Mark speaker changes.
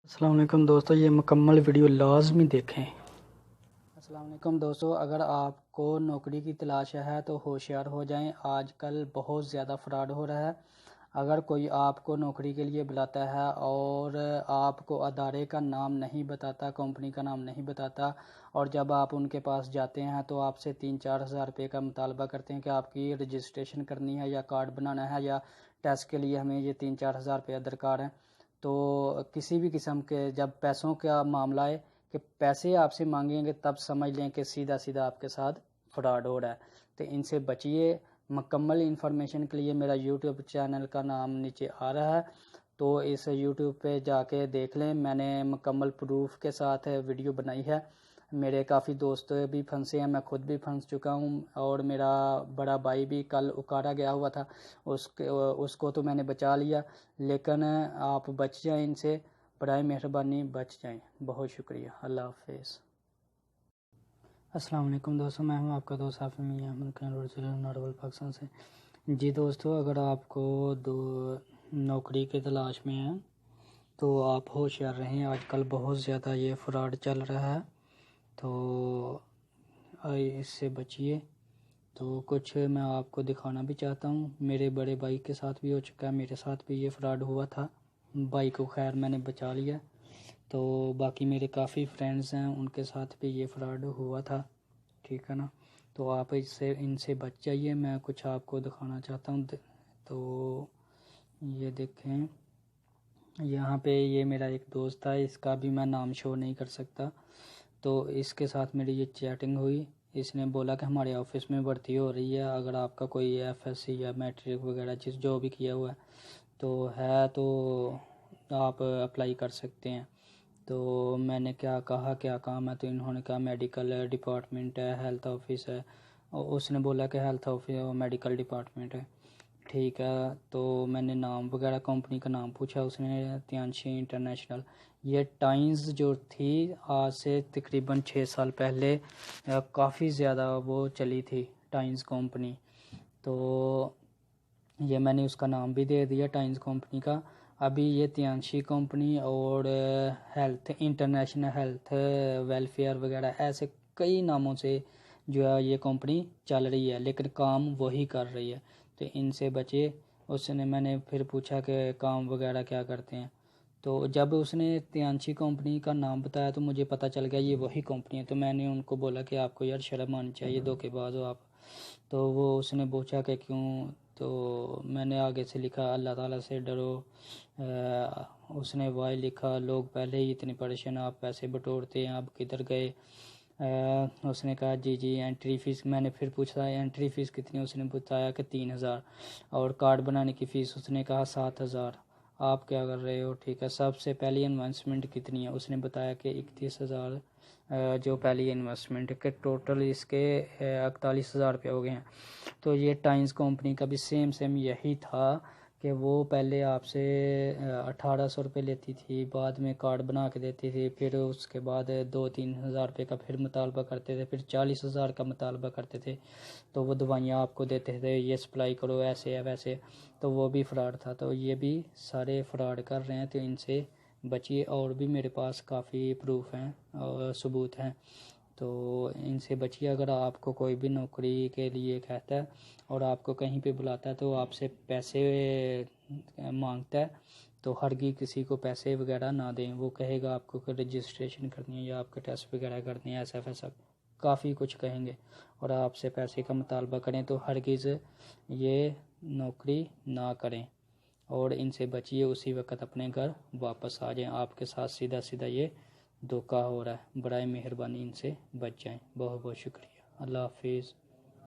Speaker 1: السلام علیکم دوستو، یہ مکمل ویڈیو لازمی دیکھیں۔ السلام علیکم دوستو، اگر آپ کو نوکری کی تلاش ہے تو ہوشیار ہو جائیں۔ آج کل بہت زیادہ فراڈ ہو رہا ہے۔ اگر کوئی آپ کو نوکری کے لیے بلاتا ہے اور آپ کو ادارے کا نام نہیں بتاتا، کمپنی کا نام نہیں بتاتا، اور جب آپ ان کے پاس جاتے ہیں تو آپ سے 3-4 ہزار روپے کا مطالبہ کرتے ہیں کہ آپ کی رجسٹریشن کرنی ہے یا کارڈ بنانا ہے یا ٹیسٹ کے لیے ہمیں یہ 3-4 ہزار روپیہ درکار ہے، تو کسی بھی قسم کے جب پیسوں کا معاملہ ہے کہ پیسے آپ سے مانگیں گے تب سمجھ لیں کہ سیدھا سیدھا آپ کے ساتھ فراڈ ہو رہا ہے۔ تو ان سے بچیے۔ مکمل انفارمیشن کے لیے میرا یوٹیوب چینل کا نام نیچے آ رہا ہے، تو اس یوٹیوب پہ جا کے دیکھ لیں۔ میں نے مکمل پروف کے ساتھ ویڈیو بنائی ہے۔ میرے کافی دوست بھی پھنسے ہیں، میں خود بھی پھنس چکا ہوں، اور میرا بڑا بھائی بھی کل اکاڑا گیا ہوا تھا، اس کو تو میں نے بچا لیا، لیکن آپ بچ جائیں ان سے، برائے مہربانی بچ جائیں۔ بہت شکریہ، اللہ حافظ۔ السلام علیکم دوستو، میں ہوں آپ کا دوست حافظ میاں احمد ضلع نارول پاکستان سے۔ جی دوستو، اگر آپ کو نوکری کی تلاش میں ہیں تو آپ ہوشیار رہیں۔ آج کل بہت زیادہ یہ فراڈ چل رہا ہے، تو اس سے بچیے۔ تو کچھ میں آپ کو دکھانا بھی چاہتا ہوں۔ میرے بڑے بھائی کے ساتھ بھی ہو چکا ہے، میرے ساتھ بھی یہ فراڈ ہوا تھا۔ بھائی کو خیر میں نے بچا لیا، تو باقی میرے کافی فرینڈز ہیں، ان کے ساتھ بھی یہ فراڈ ہوا تھا، ٹھیک ہے نا۔ تو آپ ان سے بچ جائیے۔ میں کچھ آپ کو دکھانا چاہتا ہوں، تو یہ دیکھیں، یہاں پہ یہ میرا ایک دوست ہے، اس کا بھی میں نام شو نہیں کر سکتا، تو اس کے ساتھ میری یہ چیٹنگ ہوئی۔ اس نے بولا کہ ہمارے آفس میں بھرتی ہو رہی ہے، اگر آپ کا کوئی ایف ایس سی یا میٹرک وغیرہ چیز جو بھی کیا ہوا ہے تو آپ اپلائی کر سکتے ہیں۔ تو میں نے کہا کیا کام ہے، تو انہوں نے کہا میڈیکل ڈپارٹمنٹ ہے، ہیلتھ آفس ہے، اور اس نے بولا کہ ہیلتھ آفس اور میڈیکل ڈپارٹمنٹ ہے، ٹھیک ہے۔ تو میں نے نام وغیرہ کمپنی کا نام پوچھا، اس نے تیانشی انٹرنیشنل، یہ ٹائمز جو تھی آج سے تقریباً 6 سال پہلے کافی زیادہ وہ چلی تھی ٹائمز کمپنی، تو یہ میں نے اس کا نام بھی دے دیا ٹائمز کمپنی کا۔ ابھی یہ تیانشی کمپنی اور ہیلتھ انٹرنیشنل ہیلتھ ویلفیئر وغیرہ ایسے کئی ناموں سے جو ہے یہ کمپنی چل رہی ہے، لیکن کام وہی کر رہی ہے، تو ان سے بچے۔ میں نے پھر پوچھا کہ کام وغیرہ کیا کرتے ہیں، تو جب اس نے تیانشی کمپنی کا نام بتایا تو مجھے پتہ چل گیا یہ وہی کمپنی ہے، تو میں نے ان کو بولا کہ آپ کو یار شرم آنی چاہیے، دھوکے باز ہو آپ۔ تو اس نے پوچھا کہ کیوں، تو میں نے آگے سے لکھا اللہ تعالیٰ سے ڈرو۔ اس نے وائی لکھا، لوگ پہلے ہی اتنے پریشان، آپ پیسے بٹورتے ہیں، آپ کدھر گئے۔ اس نے کہا جی انٹری فیس، میں نے پھر پوچھا انٹری فیس کتنی، اس نے بتایا کہ 3000، اور کارڈ بنانے کی فیس اس نے کہا 7000۔ آپ کیا کر رہے ہو، ٹھیک ہے، سب سے پہلی انویسٹمنٹ کتنی ہے، اس نے بتایا کہ 31,000 جو پہلی انویسٹمنٹ کے ٹوٹل اس کے 41,000 روپے ہو گئے ہیں۔ تو یہ ٹائمز کمپنی کا بھی سیم یہی تھا کہ وہ پہلے آپ سے 1800 روپے لیتی تھی، بعد میں کارڈ بنا کے دیتی تھی، پھر اس کے بعد 2-3 ہزار روپے کا پھر مطالبہ کرتے تھے، پھر 40,000 کا مطالبہ کرتے تھے، تو وہ دوائیاں آپ کو دیتے تھے، یہ سپلائی کرو، ایسے ہے ویسے، تو وہ بھی فراڈ تھا۔ تو یہ بھی سارے فراڈ کر رہے ہیں، تو ان سے بچیے۔ اور بھی میرے پاس کافی پروف ہیں اور ثبوت ہیں، تو ان سے بچیے۔ اگر آپ کو کوئی بھی نوکری کے لیے کہتا ہے اور آپ کو کہیں پہ بلاتا ہے تو آپ سے پیسے مانگتا ہے، تو ہرگز کسی کو پیسے وغیرہ نہ دیں۔ وہ کہے گا آپ کو کہ رجسٹریشن کرنی ہے یا آپ کے ٹیسٹ وغیرہ کرنے ہیں، ایسا ویسا کافی کچھ کہیں گے، اور آپ سے پیسے کا مطالبہ کریں تو ہرگز یہ نوکری نہ کریں، اور ان سے بچیے۔ اسی وقت اپنے گھر واپس آ جائیں، آپ کے ساتھ سیدھا یہ دھوکہ ہو رہا ہے، برائے مہربانی ان سے بچ جائیں۔ بہت بہت شکریہ، اللہ حافظ۔